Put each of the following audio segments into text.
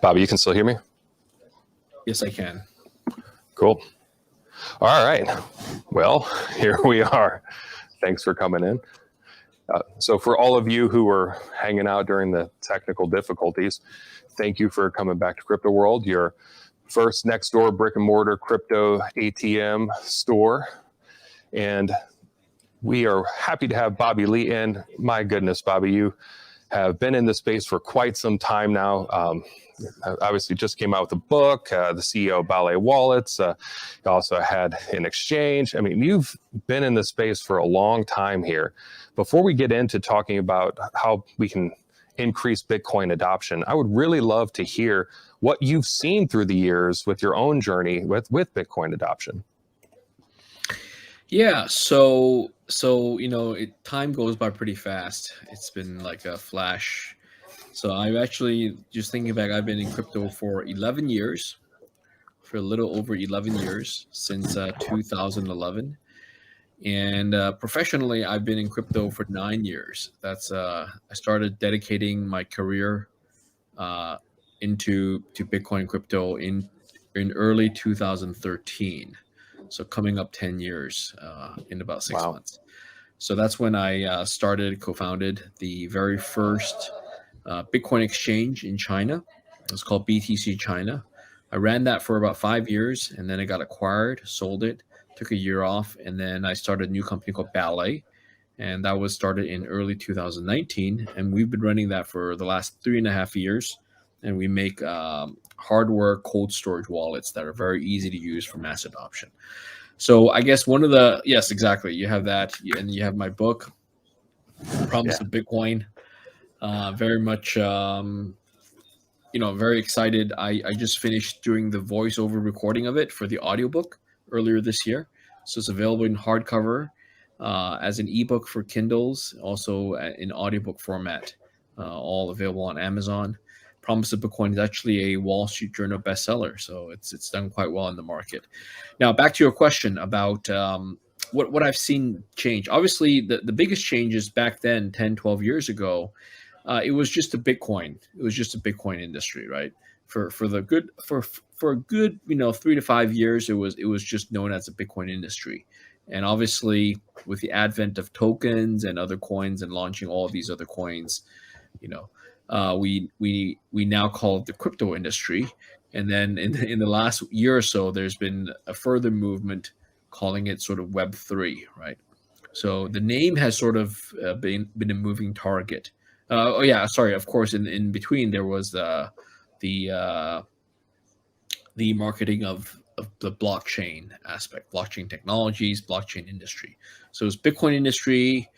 Bobby, you can still hear me? Yes, I can. Cool. All right. Well, here we are. Thanks for coming in. So for all of you who were hanging out during the technical difficulties, thank you for coming back to Crypto World, your first next door brick and mortar crypto ATM store. And we are happy to have Bobby Lee in. My goodness, Bobby, you have been in this space for quite some time now. Obviously just came out with a book, the CEO of Ballet Wallets. You also had an exchange. I mean, you've been in this space for a long time here. Before we get into talking about how we can increase Bitcoin adoption, I would really love to hear what you've seen through the years with your own journey with Bitcoin adoption. Yeah, so time goes by pretty fast. It's been like a flash. So I've actually, just thinking back, I've been in crypto for 11 years, for a little over 11 years, since 2011. And professionally, I've been in crypto for 9 years. That's I started dedicating my career to Bitcoin and crypto in early 2013. So coming up 10 years in about 6 months. So that's when I co-founded the very first Bitcoin exchange in China. It's called BTC China. I ran that for about 5 years, and then I got acquired, sold it, took a year off, and then I started a new company called Ballet, and that was started in early 2019, and we've been running that for the last 3.5 years, and we make hardware cold storage wallets that are very easy to use for mass adoption. So I guess yes, exactly. You have that, and you have my book, Promise of Bitcoin. Very much, very excited. I just finished doing the voiceover recording of it for the audiobook earlier this year. So it's available in hardcover, as an ebook for Kindles, also in audiobook format, all available on Amazon. Promise of Bitcoin is actually a Wall Street Journal bestseller, so it's done quite well in the market. Now, back to your question about what I've seen change. Obviously, the biggest changes back then, 10, 12 years ago, it was just a Bitcoin. It was just a Bitcoin industry, right? For a good 3 to 5 years, it was just known as a Bitcoin industry. And obviously, with the advent of tokens and other coins and launching all of these other coins, we now call it the crypto industry. And then in the last year or so, there's been a further movement calling it sort of Web3, right? So the name has sort of been a moving target. Of course, in between there was the marketing of the blockchain aspect, blockchain technologies, blockchain industry. So it was Bitcoin industry,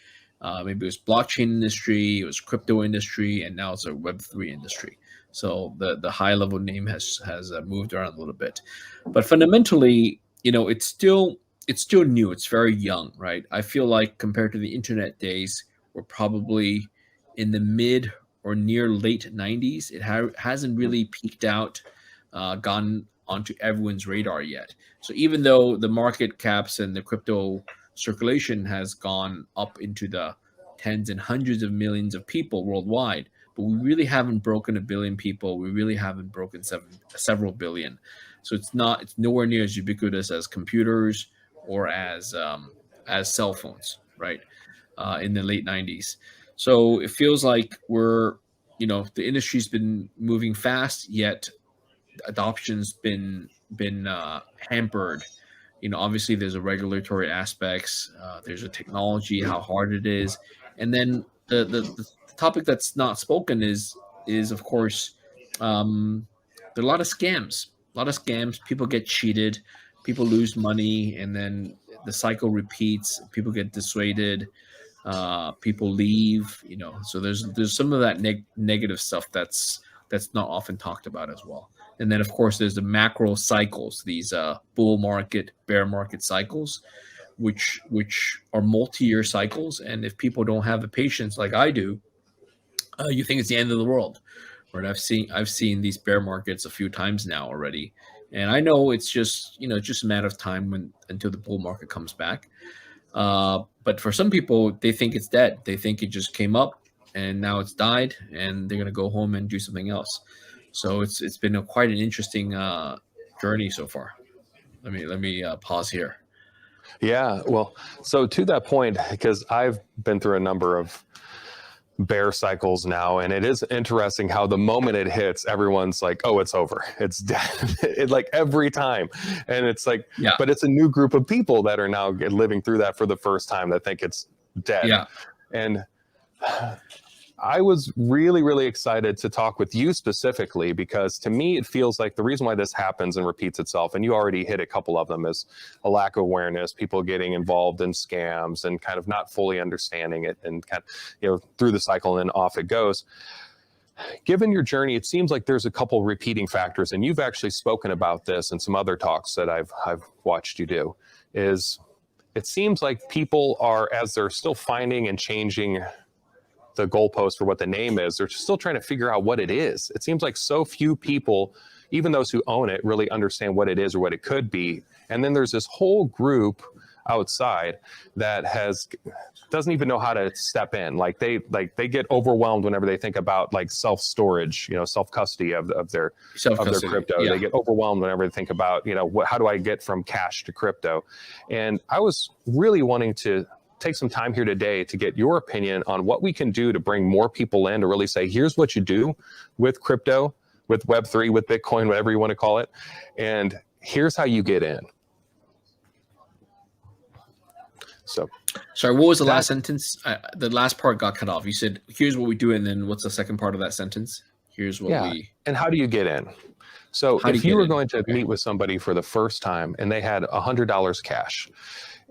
maybe it was blockchain industry, it was crypto industry, and now it's a Web3 industry. So the high level name has moved around a little bit, but fundamentally, it's still new. It's very young, right? I feel like compared to the internet days, we're probably in the mid or near late 90s. It hasn't really peaked out, gone onto everyone's radar yet. So even though the market caps and the crypto circulation has gone up into the tens and hundreds of millions of people worldwide, but we really haven't broken 1 billion people. We really haven't broken several billion. So it's nowhere near as ubiquitous as computers or as cell phones, right? In the late 90s. So it feels like the industry's been moving fast, yet adoption's been hampered. Obviously there's a regulatory aspects, there's a technology, how hard it is, and then the topic that's not spoken is of course, there are a lot of scams. People get cheated, people lose money, and then the cycle repeats. People get dissuaded, people leave. So there's some of that negative stuff that's not often talked about as well. And then, of course, there's the macro cycles, these bull market, bear market cycles, which are multi-year cycles. And if people don't have the patience like I do, you think it's the end of the world. Right? I've seen these bear markets a few times now already, and I know it's just just a matter of time until the bull market comes back. But for some people, they think it's dead. They think it just came up and now it's died, and they're going to go home and do something else. So it's been quite an interesting journey so far. Let me pause here. Yeah, well, so to that point, because I've been through a number of bear cycles now, and it is interesting how the moment it hits, everyone's like, oh, it's over, it's dead. Like every time. And it's like, Yeah, but it's a new group of people that are now living through that for the first time that think it's dead. yeah. And I was really, really excited to talk with you specifically, because to me, it feels like the reason why this happens and repeats itself, and you already hit a couple of them, is a lack of awareness, people getting involved in scams and kind of not fully understanding it, and kind of, through the cycle and off it goes. Given your journey, it seems like there's a couple repeating factors, and you've actually spoken about this in some other talks that I've watched you do, is it seems like people are, as they're still finding and changing the goalpost for what the name is, they're still trying to figure out what it is. It seems like so few people, even those who own it, really understand what it is or what it could be. And then there's this whole group outside that doesn't even know how to step in. Like they get overwhelmed whenever they think about like self-storage, self-custody of their crypto. Yeah. They get overwhelmed whenever they think about, how do I get from cash to crypto? And I was really wanting to take some time here today to get your opinion on what we can do to bring more people in, to really say, here's what you do with crypto, with Web3, with Bitcoin, whatever you want to call it, and here's how you get in. So, sorry, what was the last sentence? The last part got cut off. You said, here's what we do, and then what's the second part of that sentence? Here's what we... And how do you get in? So if you were going to meet with somebody for the first time and they had $100 cash,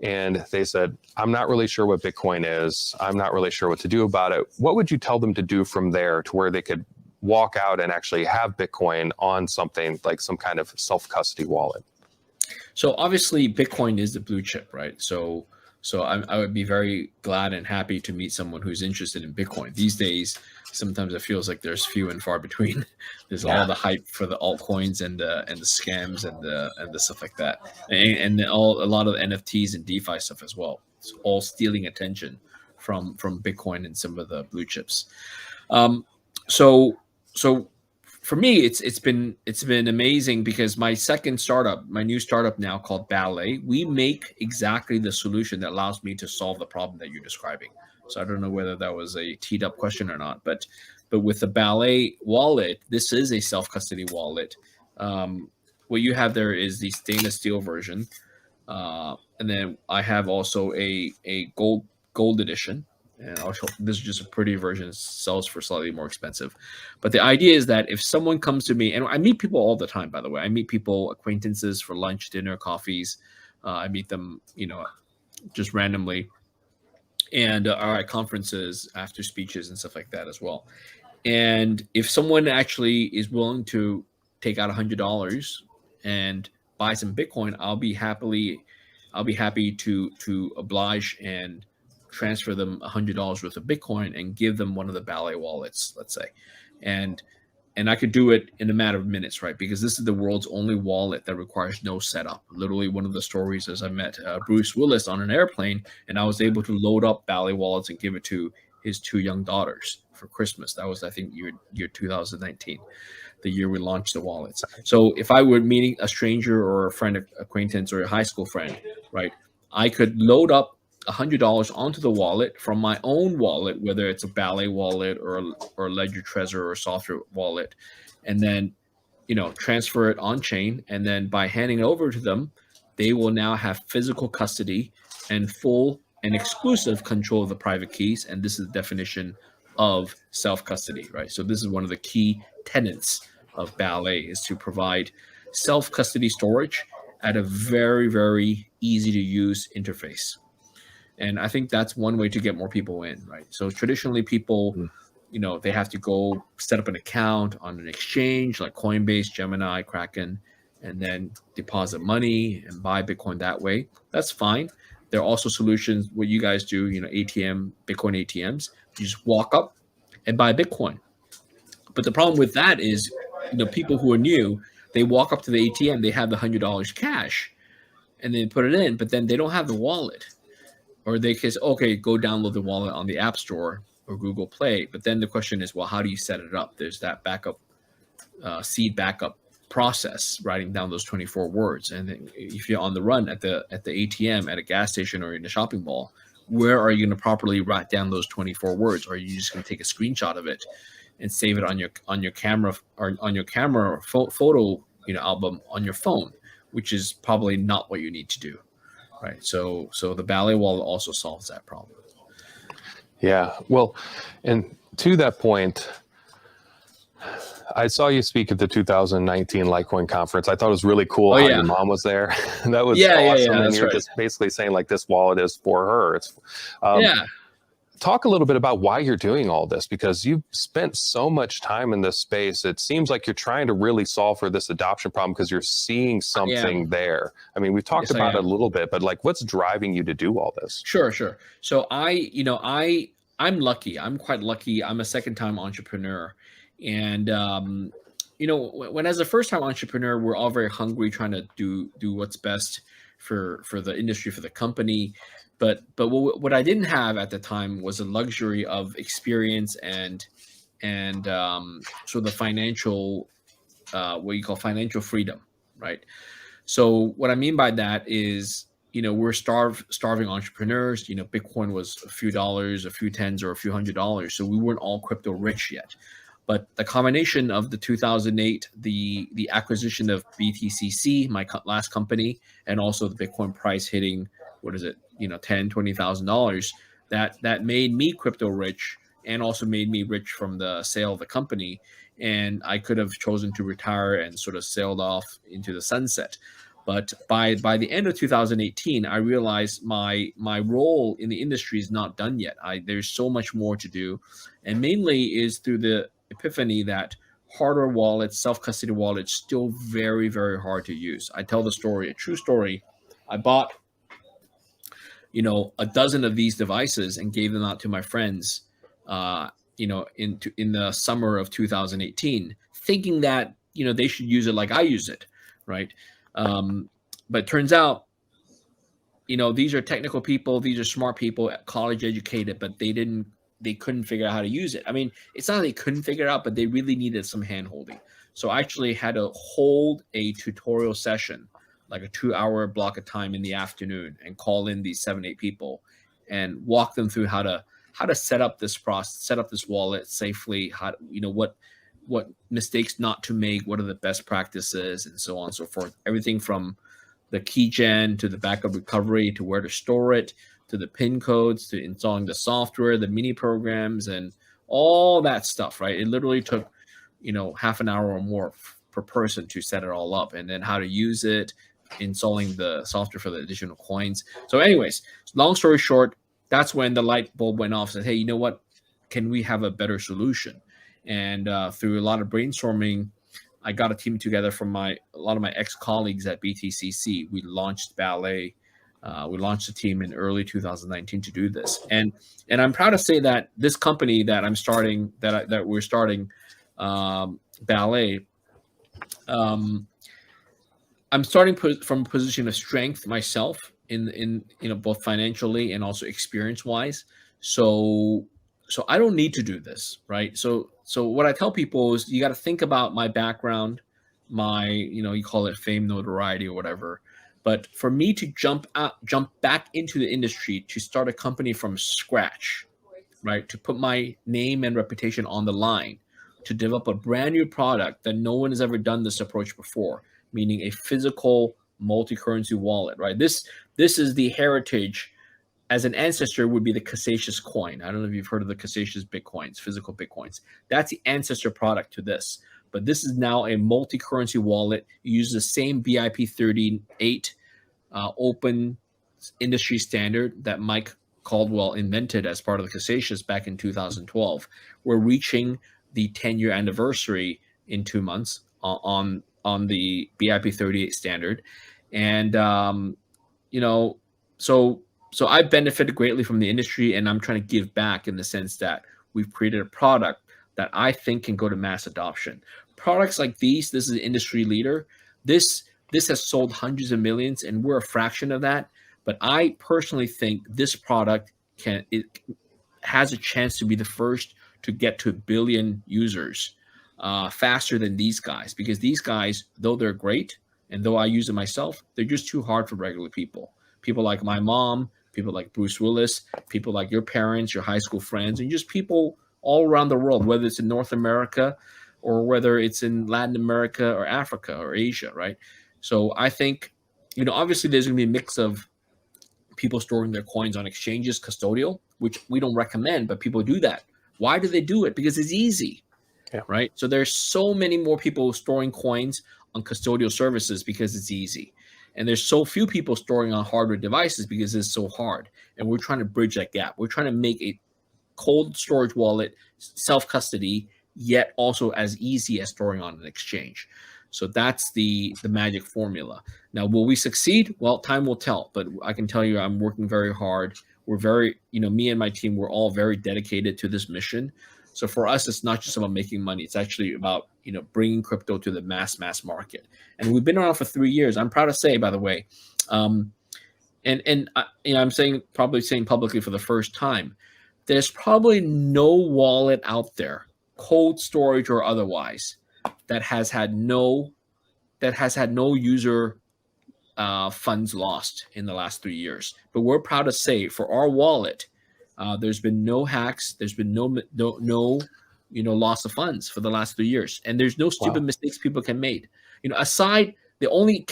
and they said, I'm not really sure what Bitcoin is, I'm not really sure what to do about it, what would you tell them to do from there to where they could walk out and actually have Bitcoin on something like some kind of self-custody wallet? So obviously Bitcoin is the blue chip, right? So I would be very glad and happy to meet someone who's interested in Bitcoin. These days, sometimes it feels like there's few and far between. There's all the hype for the altcoins and the scams and the stuff like that, and a lot of NFTs and DeFi stuff as well. It's all stealing attention from Bitcoin and some of the blue chips. So for me, it's been amazing, because my new startup now called Ballet, we make exactly the solution that allows me to solve the problem that you're describing. So I don't know whether that was a teed up question or not, but with the Ballet wallet, this is a self-custody wallet. What you have there is the stainless steel version, and then I have also a gold edition. And this is just a pretty version. It sells for slightly more expensive. But the idea is that if someone comes to me, and I meet people all the time, by the way, I meet people, acquaintances, for lunch, dinner, coffees. I meet them, just randomly, and are at conferences, after speeches and stuff like that as well. And if someone actually is willing to take out $100 and buy some Bitcoin, I'll be happy to oblige and transfer them $100 worth of Bitcoin and give them one of the Ballet wallets, let's say. And I could do it in a matter of minutes, right? Because this is the world's only wallet that requires no setup. Literally, one of the stories is I met Bruce Willis on an airplane, and I was able to load up Ballet wallets and give it to his 2 young daughters for Christmas. That was, I think, year 2019, the year we launched the wallets. So if I were meeting a stranger or a friend, acquaintance, or a high school friend, right, I could load up $100 onto the wallet from my own wallet, whether it's a Ballet wallet or a Ledger Trezor or Software wallet, and then transfer it on chain. And then by handing it over to them, they will now have physical custody and full and exclusive control of the private keys. And this is the definition of self-custody, right? So this is one of the key tenets of Ballet, is to provide self-custody storage at a very, very easy to use interface. And I think that's one way to get more people in, right? So traditionally, people, they have to go set up an account on an exchange like Coinbase, Gemini, Kraken, and then deposit money and buy Bitcoin that way. That's fine. There are also solutions, what you guys do, ATM, Bitcoin ATMs. You just walk up and buy Bitcoin. But the problem with that is, people who are new, they walk up to the ATM, they have the $100 cash, and they put it in, but then they don't have the wallet. Or they can say, okay, go download the wallet on the App Store or Google Play. But then the question is, well, how do you set it up? There's that backup seed backup process, writing down those 24 words. And then if you're on the run at the ATM, at a gas station, or in a shopping mall, where are you going to properly write down those 24 words? Or are you just going to take a screenshot of it and save it on your camera, or on your camera photo album on your phone, which is probably not what you need to do, right? So the ballet wall also solves that problem. Yeah, well, and to that point, I saw you speak at the 2019 Litecoin conference. I thought it was really cool how your mom was there. That was awesome. And you're just basically saying, like, this wallet is for her. It's Talk a little bit about why you're doing all this, because you've spent so much time in this space. It seems like you're trying to really solve for this adoption problem because you're seeing something there. I mean, we've talked about it a little bit, but like, what's driving you to do all this? Sure. So I'm lucky. I'm quite lucky. I'm a second-time entrepreneur. And, when as a first-time entrepreneur, we're all very hungry, trying to do what's best for the industry, for the company. But what I didn't have at the time was a luxury of experience and sort of the financial, what you call financial freedom, right? So what I mean by that is, we're starving entrepreneurs. Bitcoin was a few dollars, a few tens, or a few $100s. So we weren't all crypto rich yet. But the combination of the 2008, the acquisition of BTCC, my last company, and also the Bitcoin price hitting, $10,000, $20,000, that made me crypto rich, and also made me rich from the sale of the company. And I could have chosen to retire and sort of sailed off into the sunset. But by the end of 2018, I realized my role in the industry is not done yet. There's so much more to do, and mainly is through the epiphany that hardware wallets, self-custody wallets, still very, very hard to use. I tell the story, a true story. I bought, a dozen of these devices and gave them out to my friends, in the summer of 2018, thinking that, they should use it like I use it, right? But it turns out, these are technical people, these are smart people, college educated, but they couldn't figure out how to use it. I mean, it's not that they couldn't figure it out, but they really needed some hand holding. So I actually had to hold a tutorial session, like a 2-hour block of time in the afternoon, and call in these 7-8 people and walk them through how to set up this process, set up this wallet safely, what mistakes not to make, what are the best practices, and so on and so forth. Everything from the key gen to the backup recovery to where to store it, to the PIN codes, to installing the software, the mini programs, and all that stuff, right? It literally took, half an hour or more per person to set it all up, and then how to use it, installing the software for the additional coins. So anyways, long story short, that's when the light bulb went off, said, hey, you know what? Can we have a better solution? And through a lot of brainstorming, I got a team together from a lot of my ex-colleagues at BTCC. We launched Ballet. We launched a team in early 2019 to do this, and I'm proud to say that this company that I'm starting, that we're starting, Ballet. I'm starting from a position of strength myself, in both financially and also experience wise. So I don't need to do this, right? So what I tell people is, you got to think about my background, my, you call it fame, notoriety, or whatever. But for me to jump back into the industry, to start a company from scratch, right? To put my name and reputation on the line, to develop a brand new product that no one has ever done this approach before, meaning a physical multi-currency wallet, right? This is the heritage. As an ancestor would be the Cassasius coin. I don't know if you've heard of the Cassasius Bitcoins, physical Bitcoins. That's the ancestor product to this. But this is now a multi-currency wallet. It uses the same BIP38 open industry standard that Mike Caldwell invented as part of the Cassasius back in 2012. We're reaching the 10-year anniversary in 2 months on the BIP38 standard. And, so I benefited greatly from the industry, and I'm trying to give back in the sense that we've created a product that I think can go to mass adoption. Products like this is an industry leader. This has sold hundreds of millions, and we're a fraction of that. But I personally think this product has a chance to be the first to get to 1 billion users faster than these guys, because these guys, though they're great and though I use it myself, they're just too hard for regular people. People like my mom, people like Bruce Willis, people like your parents, your high school friends, and just people all around the world, whether it's in North America or whether it's in Latin America or Africa or Asia, right? So I think, obviously there's going to be a mix of people storing their coins on exchanges, custodial, which we don't recommend, but people do that. Why do they do it? Because it's easy, right? So there's so many more people storing coins on custodial services because it's easy. And there's so few people storing on hardware devices because it's so hard. And we're trying to bridge that gap. We're trying to make a cold storage wallet self-custody, yet also as easy as storing on an exchange. So that's the magic formula. Now, will we succeed? Well, time will tell, but I can tell you I'm working very hard. We're very, me and my team, we're all very dedicated to this mission. So for us, it's not just about making money. It's actually about, bringing crypto to the mass market. And we've been around for 3 years. I'm proud to say, by the way, I'm saying publicly for the first time, there's probably no wallet out there, cold storage or otherwise, that has had no user funds lost in the last 3 years. But we're proud to say for our wallet, there's been no hacks, there's been no loss of funds for the last 3 years, and there's no stupid mistakes people can make. Aside, the only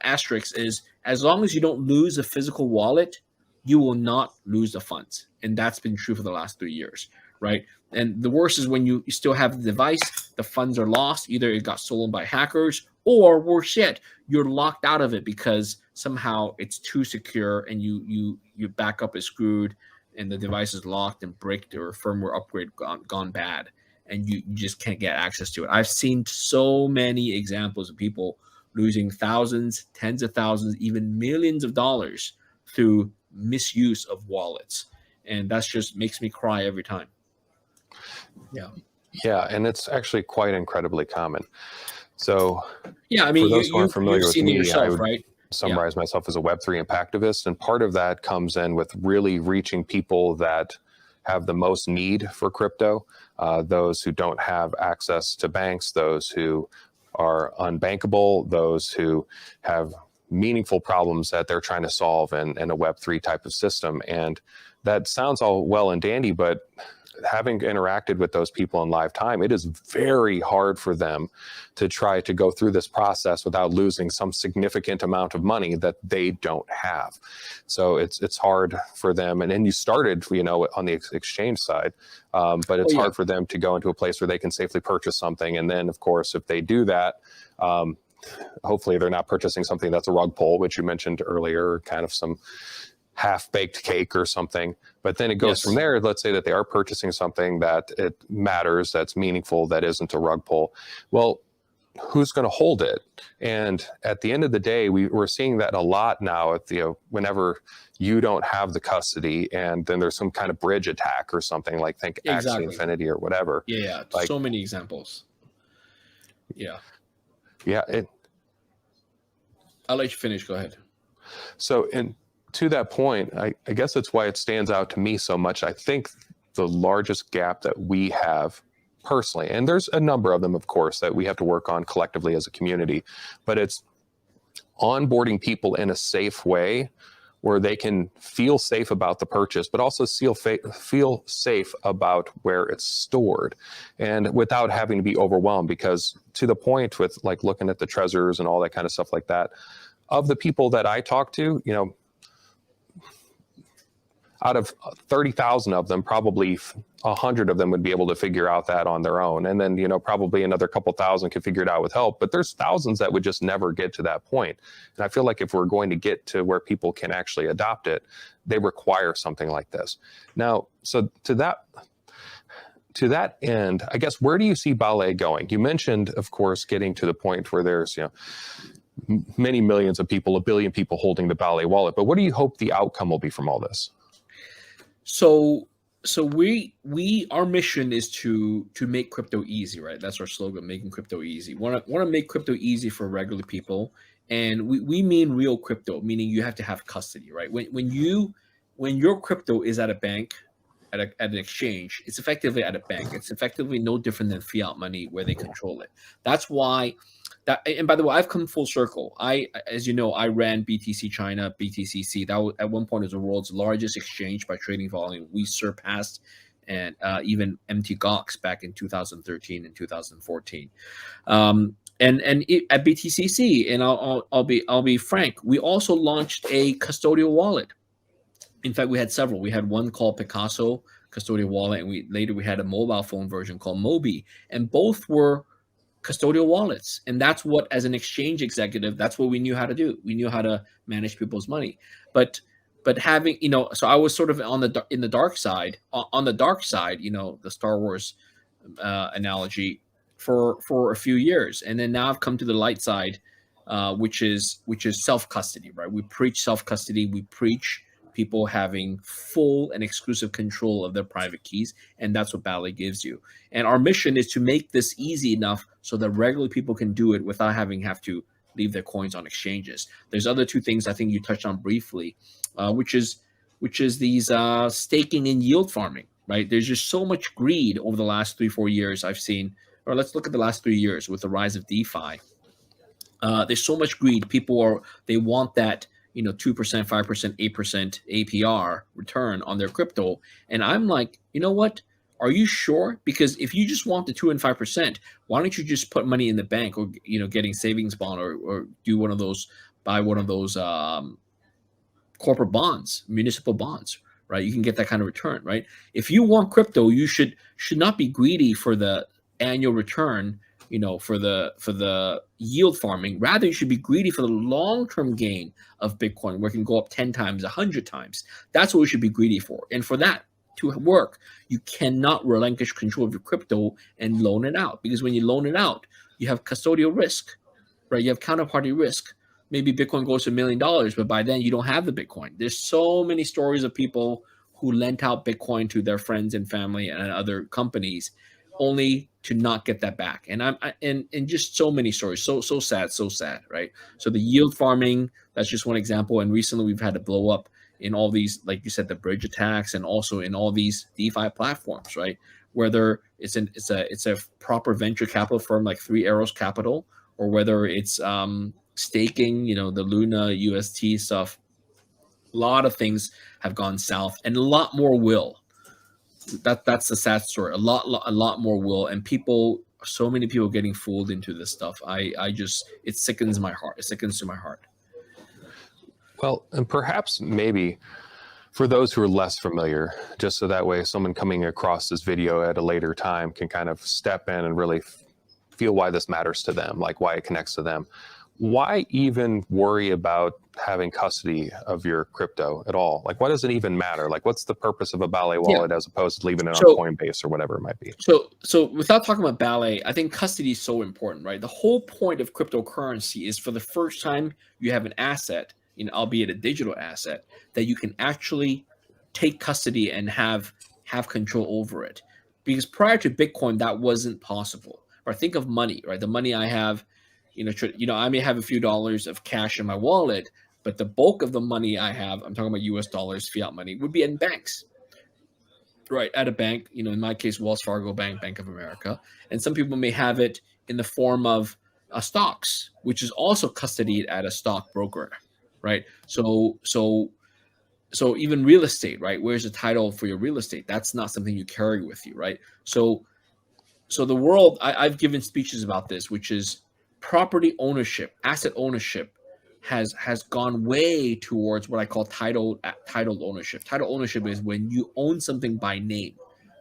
asterisk is, as long as you don't lose a physical wallet, you will not lose the funds, and that's been true for the last 3 years, right? And the worst is when you still have the device, the funds are lost. Either it got stolen by hackers, or worse yet, you're locked out of it because somehow it's too secure and your backup is screwed and the device is locked and bricked, or firmware upgrade gone bad, and you just can't get access to it. I've seen so many examples of people losing thousands, tens of thousands, even millions of dollars through misuse of wallets. And that's just makes me cry every time. Yeah, and it's actually quite incredibly common. So yeah, I mean, for those who aren't familiar with me, yourself, I would right? summarize myself as a Web3 impactivist, and part of that comes in with really reaching people that have the most need for crypto, those who don't have access to banks, those who are unbankable, those who have meaningful problems that they're trying to solve in a Web3 type of system. And that sounds all well and dandy, but having interacted with those people in live time, it is very hard for them to try to go through this process without losing some significant amount of money that they don't have. So it's hard for them. And then you started, on the exchange side, but it's hard for them to go into a place where they can safely purchase something. And then, of course, if they do that, hopefully they're not purchasing something that's a rug pull, which you mentioned earlier, kind of some half-baked cake or something. But then it goes from there. Let's say that they are purchasing something that it matters, that's meaningful, that isn't a rug pull. Well, who's going to hold it? And at the end of the day, we're seeing that a lot now. Whenever you don't have the custody, and then there's some kind of bridge attack or something, like think Axie Infinity or whatever. Yeah, like, so many examples. Yeah. I'll let you finish. Go ahead. So, to that point, I guess that's why it stands out to me so much. I think the largest gap that we have personally, and there's a number of them, of course, that we have to work on collectively as a community, but it's onboarding people in a safe way where they can feel safe about the purchase, but also feel safe about where it's stored, and without having to be overwhelmed. Because to the point with like looking at the Trezors and all that kind of stuff like that, of the people that I talk to, out of 30,000 of them, probably 100 of them would be able to figure out that on their own. And then, probably another couple thousand could figure it out with help. But there's thousands that would just never get to that point. And I feel like if we're going to get to where people can actually adopt it, they require something like this. Now, so to that end, I guess, where do you see Ballet going? You mentioned, of course, getting to the point where there's, many millions of people, 1 billion people holding the Ballet wallet. But what do you hope the outcome will be from all this? So our mission is to make crypto easy, right? That's our slogan, making crypto easy. Want to make crypto easy for regular people, and we mean real crypto, meaning you have to have custody, right? When your crypto is at a bank, at an exchange, it's effectively at a bank. It's effectively no different than fiat money where they control it. That's why that. And by the way, I've come full circle. As you know, I ran BTC China, BTCC. That was, at one point, was the world's largest exchange by trading volume. We surpassed and even MT Gox back in 2013 and 2014. At BTCC, and I'll be frank, we also launched a custodial wallet. In fact, we had several. We had one called Picasso custodial wallet, and we had a mobile phone version called Mobi, and both were custodial wallets. And that's what, as an exchange executive, that's what we knew how to do. We knew how to manage people's money. But having, so I was sort of in the dark side, on the dark side, the Star Wars analogy for a few years, and then now I've come to the light side, which is self custody, right? We preach self custody. We preach people having full and exclusive control of their private keys, and that's what Ballet gives you. And our mission is to make this easy enough so that regular people can do it without have to leave their coins on exchanges. There's other two things I think you touched on briefly, which is these staking and yield farming, right? There's just so much greed over the last 3-4 years I've seen, or let's look at the last 3 years with the rise of DeFi. There's so much greed. They want that 2%, 5%, 8% APR return on their crypto. And I'm like, you know what? Are you sure? Because if you just want the 2 and 5%, why don't you just put money in the bank, or getting savings bond, or do buy one of those corporate bonds, municipal bonds, right? You can get that kind of return, right? If you want crypto, you should not be greedy for the annual return, for the yield farming. Rather, you should be greedy for the long-term gain of Bitcoin, where it can go up 10 times, 100 times. That's what we should be greedy for. And for that to work, you cannot relinquish control of your crypto and loan it out. Because when you loan it out, you have custodial risk, right? You have counterparty risk. Maybe Bitcoin goes to $1 million, but by then you don't have the Bitcoin. There's so many stories of people who lent out Bitcoin to their friends and family and other companies, only to not get that back. And just so many stories, so sad, right? So the yield farming, that's just one example. And recently we've had to blow up in all these, like you said, the bridge attacks, and also in all these DeFi platforms, right? Whether it's a proper venture capital firm like Three Arrows Capital, or whether it's staking, the Luna UST stuff. A lot of things have gone south, and a lot more will. That's the sad story. A lot more will, and so many people getting fooled into this stuff. It sickens my heart. It sickens to my heart. Well, and perhaps maybe for those who are less familiar, just so that way someone coming across this video at a later time can kind of step in and really feel why this matters to them, like why it connects to them. Why even worry about having custody of your crypto at all? Like, why does it even matter? Like, what's the purpose of a Ballet wallet as opposed to leaving it on Coinbase or whatever it might be? So without talking about Ballet, I think custody is so important, right? The whole point of cryptocurrency is, for the first time you have an asset, albeit a digital asset, that you can actually take custody and have control over it. Because prior to Bitcoin, that wasn't possible. Or think of money, right? The money I have, I may have a few dollars of cash in my wallet, but the bulk of the money I have, I'm talking about US dollars, fiat money, would be in banks, right? At a bank, in my case, Wells Fargo Bank, Bank of America. And some people may have it in the form of stocks, which is also custodied at a stock broker, right? So even real estate, right? Where's the title for your real estate? That's not something you carry with you, right? So the world, I've given speeches about this, which is property ownership, asset ownership has gone way towards what I call titled ownership. Title ownership is when you own something by name,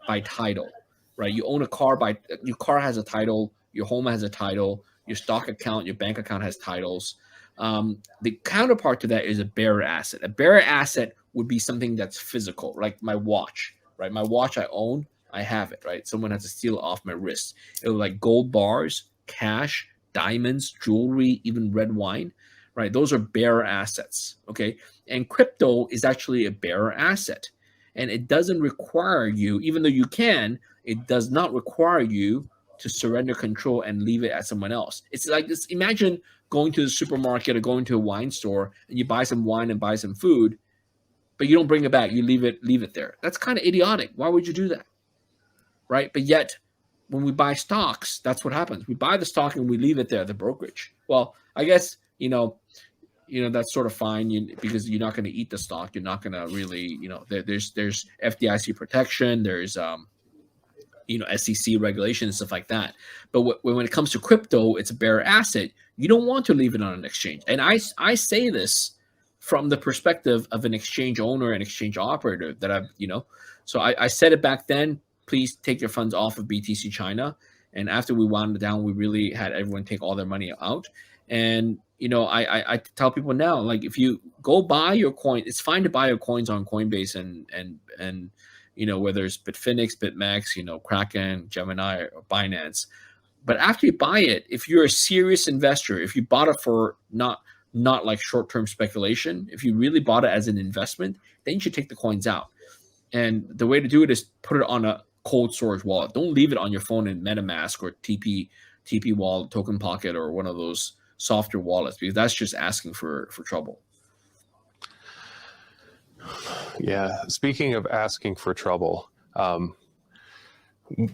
by title, right? You own a car your car has a title, your home has a title, your stock account, your bank account has titles. The counterpart to that is a bearer asset. A bearer asset would be something that's physical, like my watch, right? My watch I own, I have it, right? Someone has to steal it off my wrist. It was like gold bars, cash, diamonds, jewelry, even red wine, right? Those are bearer assets, okay? And crypto is actually a bearer asset. And it doesn't require you, even though you can, it does not require you to surrender control and leave it at someone else. It's like this. Imagine going to the supermarket or going to a wine store, and you buy some wine and buy some food. but you don't bring it back. You leave it there. That's kind of idiotic. Why would you do that? Right? But yet, when we buy stocks, that's what happens. We buy the stock and we leave it there at the brokerage. Well, I guess that's sort of fine because you're not going to eat the stock. You're not going to really, there's FDIC protection. There's SEC regulation and stuff like that. But when it comes to crypto, it's a bearer asset. You don't want to leave it on an exchange. And I say this from the perspective of an exchange owner and exchange operator that so I said it back then. Please take your funds off of BTC China. And after we wound it down, we really had everyone take all their money out. And I tell people now, like, if you go buy your coin, it's fine to buy your coins on Coinbase and whether it's Bitfinex, BitMEX, Kraken, Gemini, or Binance. But after you buy it, if you're a serious investor, if you bought it for not like short-term speculation, if you really bought it as an investment, then you should take the coins out. And the way to do it is put it on a cold storage wallet. Don't leave it on your phone in MetaMask or TP wallet, Token Pocket, or one of those softer wallets, because that's just asking for trouble. Yeah. Speaking of asking for trouble,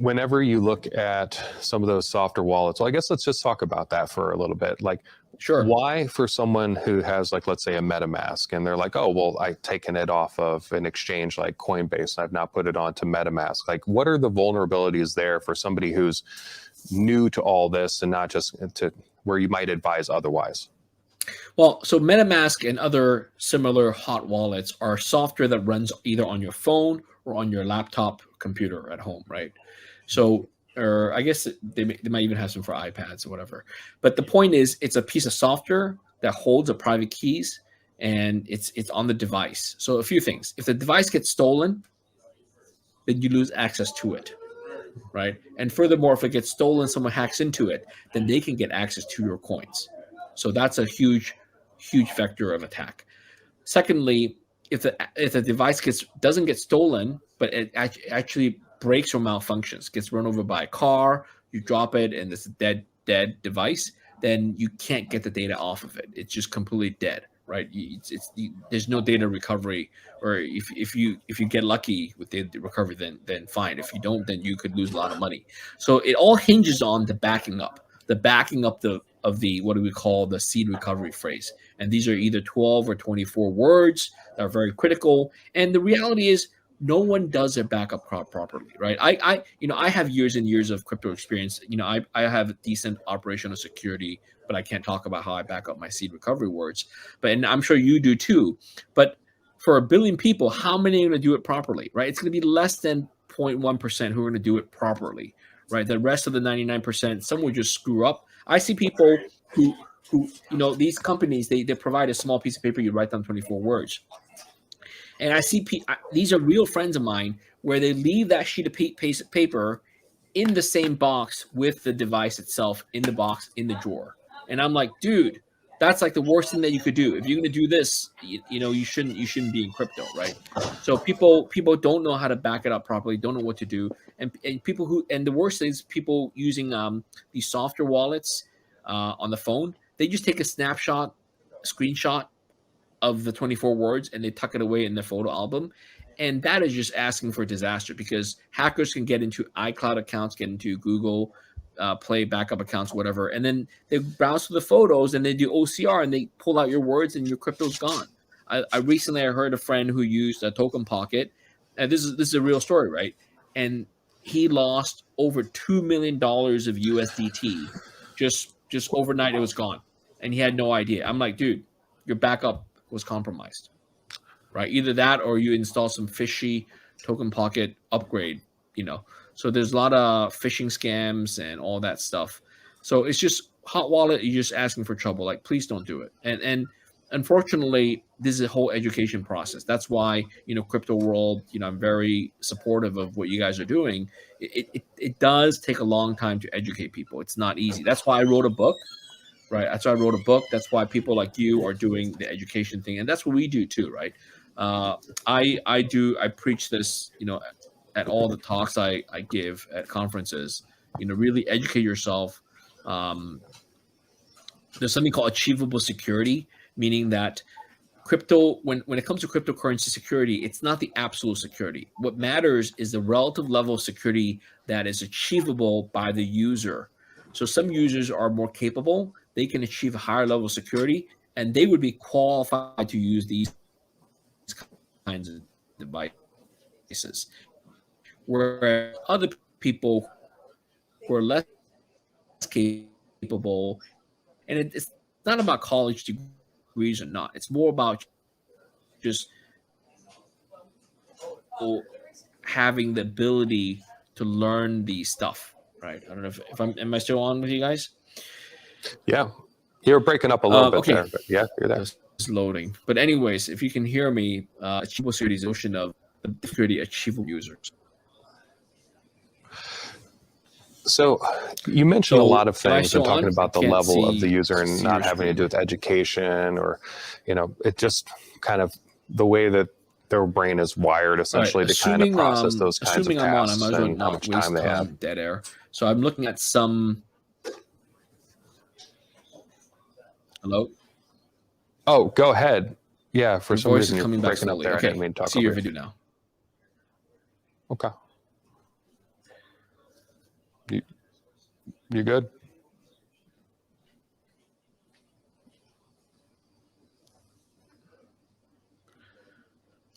whenever you look at some of those softer wallets, well, I guess let's just talk about that for a little bit. Like, sure. Why, for someone who has, like, let's say a MetaMask, and they're like, oh, well, I've taken it off of an exchange like Coinbase, and I've now put it onto MetaMask. Like, what are the vulnerabilities there for somebody who's new to all this and not just to where you might advise otherwise? Well, so MetaMask and other similar hot wallets are software that runs either on your phone or on your laptop computer at home, right? So, or I guess they might even have some for iPads or whatever. But the point is, it's a piece of software that holds a private keys, and it's on the device. So a few things. If the device gets stolen, then you lose access to it, right? And furthermore, if it gets stolen, someone hacks into it, then they can get access to your coins. So that's a huge vector of attack. Secondly, if the device doesn't get stolen, but it actually breaks or malfunctions, gets run over by a car, you drop it, and it's a dead device, then you can't get the data off of it. It's just completely dead, right? There's no data recovery, or if you get lucky with data recovery, then fine. If you don't, then you could lose a lot of money. So it all hinges on the backing up of the what do we call the seed recovery phrase. And these are either 12 or 24 words that are very critical. And the reality is, no one does their backup properly, right? I have years and years of crypto experience. I have decent operational security, but I can't talk about how I back up my seed recovery words. And I'm sure you do too. But for 1 billion people, how many are going to do it properly, right? It's going to be less than 0.1% who are going to do it properly, right? The rest of the 99%, some will just screw up. I see people who these companies, they provide a small piece of paper, you write down 24 words. And I see these are real friends of mine where they leave that sheet of paper in the same box with the device itself, in the box, in the drawer. And I'm like, dude, that's like the worst thing that you could do. If you're going to do this, you shouldn't be in crypto, right? So people don't know how to back it up properly, don't know what to do. And the worst is people using these software wallets on the phone. They just take a screenshot of the 24 words, and they tuck it away in their photo album. And that is just asking for disaster, because hackers can get into iCloud accounts, get into Google Play backup accounts, whatever. And then they browse through the photos and they do OCR and they pull out your words and your crypto's gone. I recently heard a friend who used a Token Pocket. And this is a real story, right? And he lost over $2 million of USDT. Just overnight, it was gone. And he had no idea. I'm like, dude, your backup was compromised, right? Either that or you install some fishy Token Pocket upgrade, So there's a lot of phishing scams and all that stuff. So it's just hot wallet. You're just asking for trouble. Like, please don't do it. And unfortunately, this is a whole education process. That's why, crypto world, I'm very supportive of what you guys are doing. It does take a long time to educate people. It's not easy. That's why I wrote a book. Right. That's why I wrote a book. That's why people like you are doing the education thing. And that's what we do too, right? I preach this, at all the talks I give at conferences, really educate yourself. There's something called achievable security, meaning that crypto, when it comes to cryptocurrency security, it's not the absolute security. What matters is the relative level of security that is achievable by the user. So some users are more capable, they can achieve a higher level of security, and they would be qualified to use these kinds of devices. Whereas other people who are less capable, and it's not about college degrees or not, it's more about just having the ability to learn these stuff, right? I don't know if I'm, am I still on with you guys? Yeah, you're breaking up a little bit Okay. there, but yeah, you're there. It's loading. But anyways, if you can hear me, achievable security is the notion of the security achievable users. So you mentioned a lot of am I things still and talking on? about the I can't level of the see- user and see not your having to screen. do with education or, you know, it just kind of the way that their brain is wired essentially to kind of process those kinds of assuming I'm on, I tasks might as well and how not much waste time they have. time dead air. So I'm looking at some. Hello? Oh, go ahead. Yeah, for Your some voice reason is you're coming back breaking up slowly. there. I Okay, didn't mean to talk see over your you. video now. Okay. You good?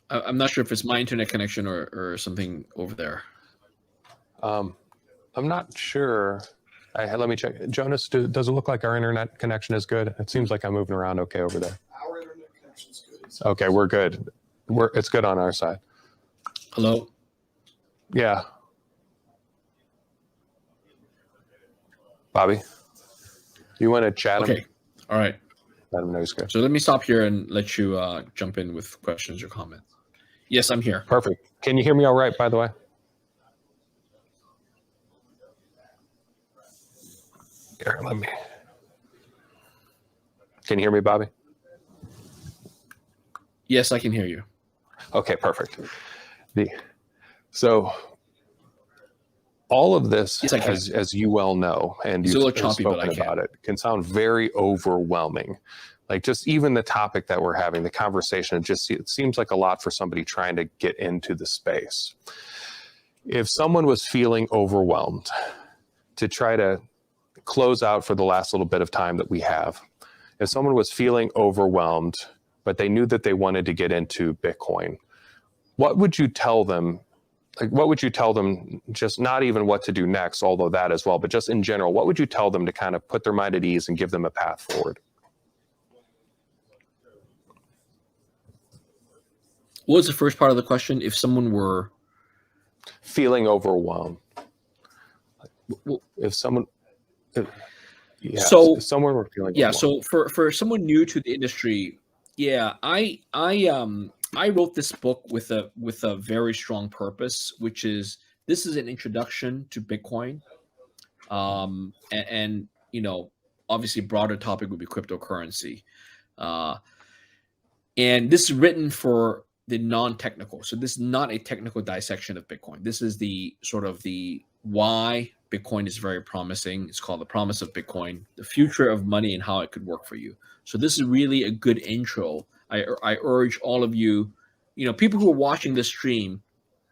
I'm not sure if it's my internet connection or something over there. I'm not sure. Let me check. Jonas, does it look like our internet connection is good? It seems like I'm moving around okay over there. Our internet connection's good. Okay, we're good. It's good on our side. Hello? Yeah. Bobby, you want to chat him? Okay. All right. Let him know he's good. So let me stop here and let you jump in with questions or comments. Yes, I'm here. Perfect. Can you hear me all right, by the way? Here, let me. Can you hear me, Bobby? Yes, I can hear you. Okay, perfect. So all of this, Yes, I can. as you well know, and It's a you've little choppy, but spoken I can. about it, can sound very overwhelming. Like just even the topic that we're having, the conversation, it seems like a lot for somebody trying to get into the space. If someone was feeling overwhelmed, to try to close out for the last little bit of time that we have, if someone was feeling overwhelmed, but they knew that they wanted to get into Bitcoin, what would you tell them? Like, what would you tell them, just not even what to do next, although that as well, but just in general, what would you tell them to kind of put their mind at ease and give them a path forward? What was the first part of the question? If someone were Feeling overwhelmed. well, If someone, if someone were feeling yeah, overwhelmed. so for someone new to the industry, yeah, I wrote this book with a very strong purpose, which is this is an introduction to Bitcoin, and you know, obviously broader topic would be cryptocurrency, and this is written for the non-technical. So this is not a technical dissection of Bitcoin. This is the sort of the why Bitcoin is very promising. It's called The Promise of Bitcoin, the future of money and how it could work for you. So this is really a good intro. I urge all of you, you know, people who are watching this stream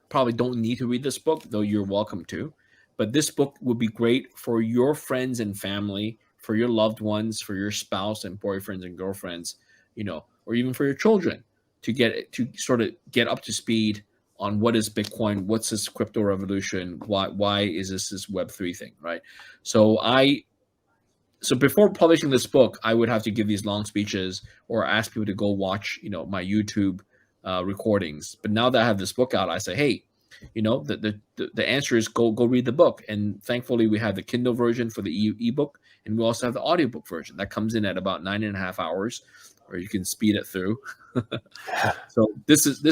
probably don't need to read this book, though you're welcome to. But this book would be great for your friends and family, for your loved ones, for your spouse and boyfriends and girlfriends, you know, or even for your children to sort of get up to speed on what is Bitcoin, what's this crypto revolution, why is this Web3 thing, right? So before publishing this book, I would have to give these long speeches or ask people to go watch, you know, my YouTube recordings. But now that I have this book out, I say, hey, you know, the answer is go read the book. And thankfully, we have the Kindle version for the ebook, and we also have the audiobook version that comes in at about 9.5 hours, or you can speed it through. So this is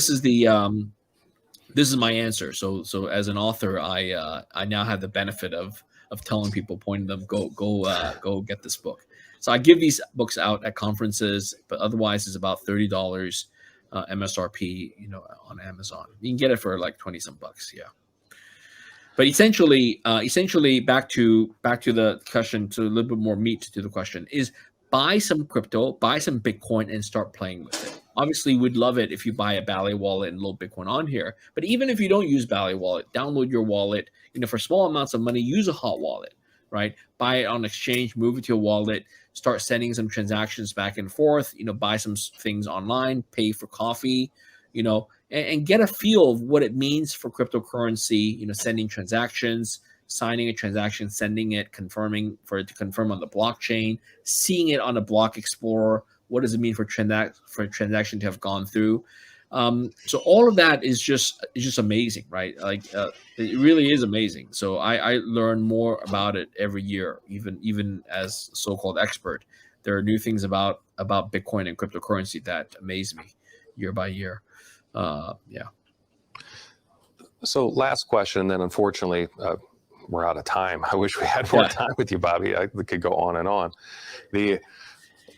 my answer. So as an author, I now have the benefit of telling people, pointing them, go get this book. So I give these books out at conferences, but otherwise it's about $30 MSRP, you know, on Amazon. You can get it for like 20 some bucks, yeah. But essentially, back to the question, to a little bit more meat to the question is: buy some crypto, buy some Bitcoin, and start playing with it. Obviously, we'd love it if you buy a Ballet wallet and load Bitcoin on here. But even if you don't use Ballet wallet, download your wallet. For small amounts of money, use a hot wallet, right? Buy it on exchange, move it to your wallet, start sending some transactions back and forth. Buy some things online, pay for coffee, and get a feel of what it means for cryptocurrency. Sending transactions, signing a transaction, sending it, confirming for it to confirm on the blockchain, seeing it on a block explorer. What does it mean for a transaction to have gone through? So all of that is just amazing, right? It really is amazing. So I learn more about it every year, even as a so-called expert. There are new things about Bitcoin and cryptocurrency that amaze me year by year. Yeah. So last question, then unfortunately we're out of time. I wish we had more time with you, Bobby. We could go on and on. The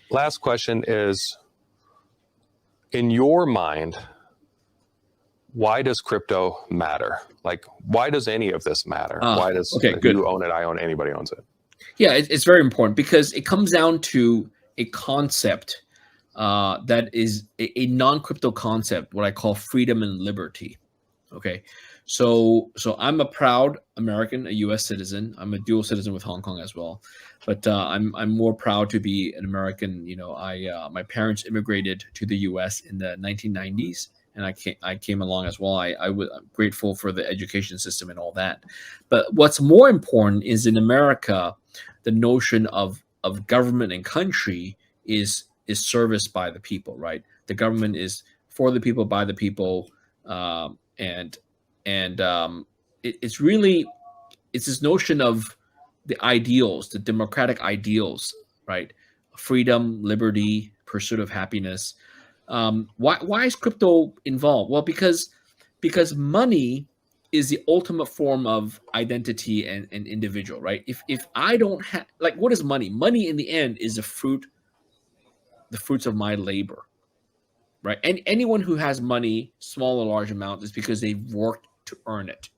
last question is, in your mind, why does crypto matter? Like, why does any of this matter? Why does you own it, I own it, anybody owns it? Yeah, it's very important because it comes down to a concept that is a non-crypto concept, what I call freedom and liberty. Okay, so I'm a proud American, a U.S. citizen. I'm a dual citizen with Hong Kong as well, but I'm more proud to be an American. My parents immigrated to the U.S. in the 1990s, and I came along as well. I'm grateful for the education system and all that. But what's more important is in America, the notion of government and country is serviced by the people, right? The government is for the people, by the people. It's this notion of the ideals, the democratic ideals, right? Freedom, liberty, pursuit of happiness. Why is crypto involved? Well, because money is the ultimate form of identity and individual, right? If I don't have, like, what is money? Money in the end is the fruits of my labor, right? And anyone who has money, small or large amount, is because they've worked to earn it,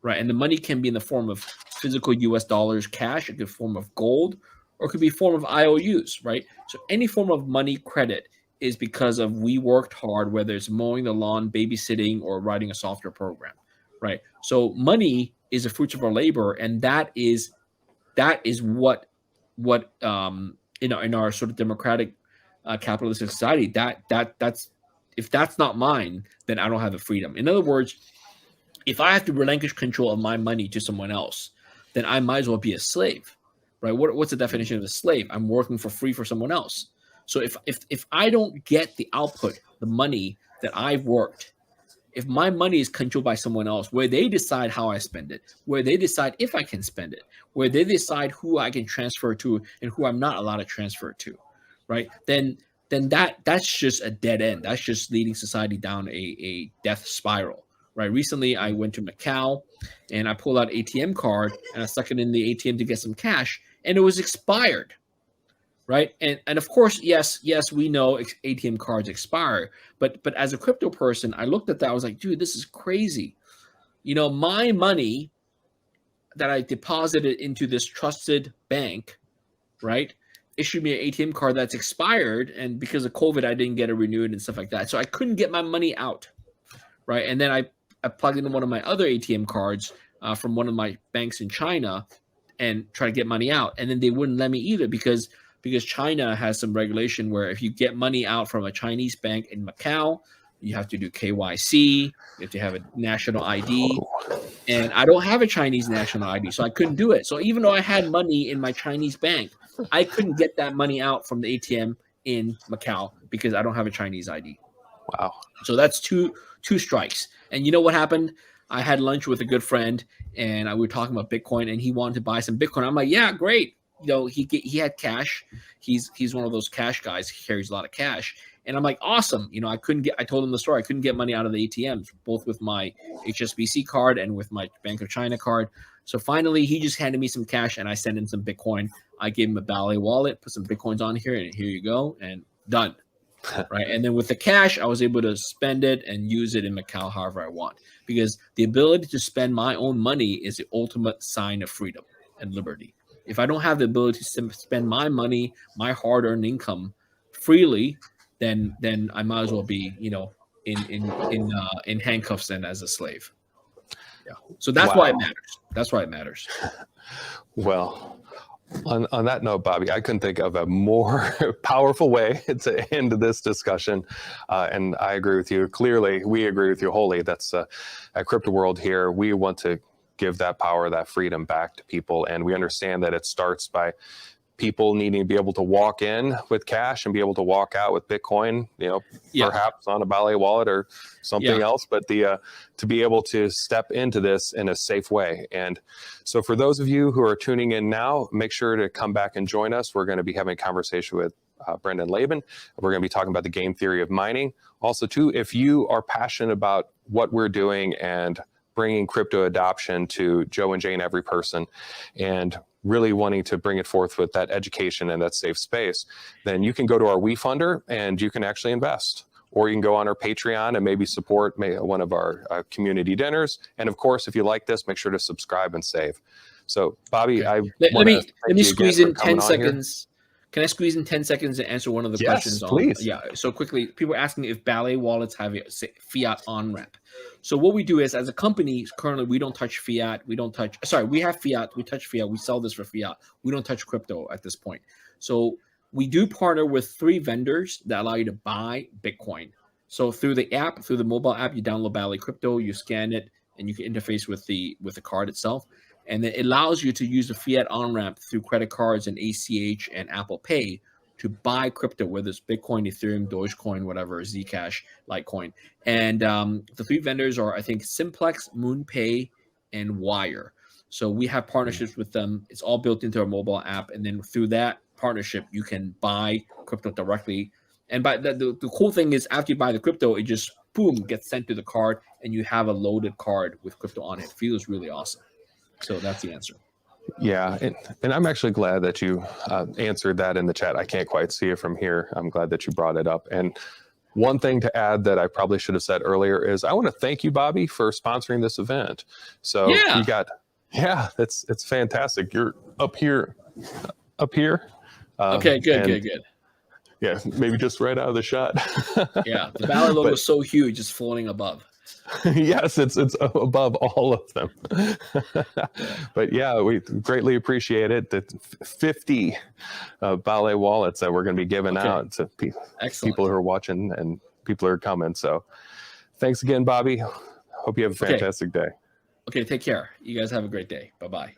right? And the money can be in the form of physical US dollars, cash, it could be form of gold, or it could be form of IOUs, right? So any form of money credit is because of we worked hard, whether it's mowing the lawn, babysitting, or writing a software program, right? So money is the fruits of our labor, and that is what in our sort of democratic capitalistic society, that's if that's not mine, then I don't have the freedom. In other words, if I have to relinquish control of my money to someone else, then I might as well be a slave, right? What's the definition of a slave? I'm working for free for someone else. So if I don't get the output, the money that I've worked, if my money is controlled by someone else, where they decide how I spend it, where they decide if I can spend it, where they decide who I can transfer to and who I'm not allowed to transfer to, right? Then that's just a dead end. That's just leading society down a death spiral, right? Recently, I went to Macau and I pulled out ATM card and I stuck it in the ATM to get some cash, and it was expired, right? And of course, yes, we know ATM cards expire, but as a crypto person, I looked at that. I was like, dude, this is crazy. My money that I deposited into this trusted bank, right, issued me an ATM card that's expired, and because of COVID, I didn't get it renewed and stuff like that. So I couldn't get my money out, right? And then I plugged into one of my other ATM cards from one of my banks in China and try to get money out, and then they wouldn't let me either because China has some regulation where if you get money out from a Chinese bank in Macau, you have to do KYC, you have to have a national ID, and I don't have a Chinese national ID, so I couldn't do it. So even though I had money in my Chinese bank, I couldn't get that money out from the ATM in Macau because I don't have a Chinese ID. Wow. So that's two strikes. And you know what happened? I had lunch with a good friend, and we were talking about Bitcoin, and he wanted to buy some Bitcoin. I'm like, yeah, great. He had cash. He's one of those cash guys. He carries a lot of cash. And I'm like, awesome. I told him the story. I couldn't get money out of the ATMs, both with my HSBC card and with my Bank of China card. So finally, he just handed me some cash, and I sent him some Bitcoin. I gave him a Ballet wallet, put some Bitcoins on here, and here you go, and done. Right. And then with the cash, I was able to spend it and use it in Macau however I want, because the ability to spend my own money is the ultimate sign of freedom and liberty. If I don't have the ability to spend my money, my hard-earned income freely, then I might as well be, in handcuffs and as a slave. Yeah. So that's why it matters. That's why it matters. Well, on that note, Bobby, I couldn't think of a more powerful way to end this discussion. And I agree with you. Clearly, we agree with you wholly. That's at Crypto World here. We want to give that power, that freedom back to people. And we understand that it starts by people needing to be able to walk in with cash and be able to walk out with Bitcoin, perhaps on a Ballet wallet or something else, but to be able to step into this in a safe way. And so for those of you who are tuning in now, make sure to come back and join us. We're going to be having a conversation with Brendan Laban. We're going to be talking about the game theory of mining. Also, too, if you are passionate about what we're doing and bringing crypto adoption to Joe and Jane, every person, and really wanting to bring it forth with that education and that safe space, then you can go to our WeFunder and you can actually invest. Or you can go on our Patreon and maybe support one of our community dinners. And of course, if you like this, make sure to subscribe and save. So, Bobby, let me squeeze in 10 seconds. Can I squeeze in 10 seconds to answer one of the questions? Please. So quickly, people are asking if Ballet wallets have a fiat on-ramp. So what we do is, as a company, currently we don't touch fiat. We have fiat. We touch fiat. We sell this for fiat. We don't touch crypto at this point. So we do partner with 3 vendors that allow you to buy Bitcoin. So through the app, through the mobile app, you download Ballet Crypto, you scan it, and you can interface with the card itself. And then it allows you to use the fiat on-ramp through credit cards and ACH and Apple Pay to buy crypto, whether it's Bitcoin, Ethereum, Dogecoin, whatever, Zcash, Litecoin. And the 3 vendors are, I think, Simplex, MoonPay, and Wire. So we have partnerships with them. It's all built into our mobile app. And then through that partnership, you can buy crypto directly. And by the cool thing is, after you buy the crypto, it just, boom, gets sent to the card, and you have a loaded card with crypto on it. It feels really awesome. So that's the answer. Yeah, and I'm actually glad that you answered that in the chat. I can't quite see it from here. I'm glad that you brought it up. And one thing to add that I probably should have said earlier is I want to thank you, Bobby, for sponsoring this event. So you got, it's fantastic. You're up here. Okay, good. Yeah, maybe just right out of the shot. Yeah, the Ballet logo is so huge, it's floating above. Yes, it's above all of them. But yeah, we greatly appreciate it. The 50 Ballet wallets that we're going to be giving out to people who are watching and people who are coming. So thanks again, Bobby. Hope you have a fantastic day. Okay, take care. You guys have a great day. Bye-bye.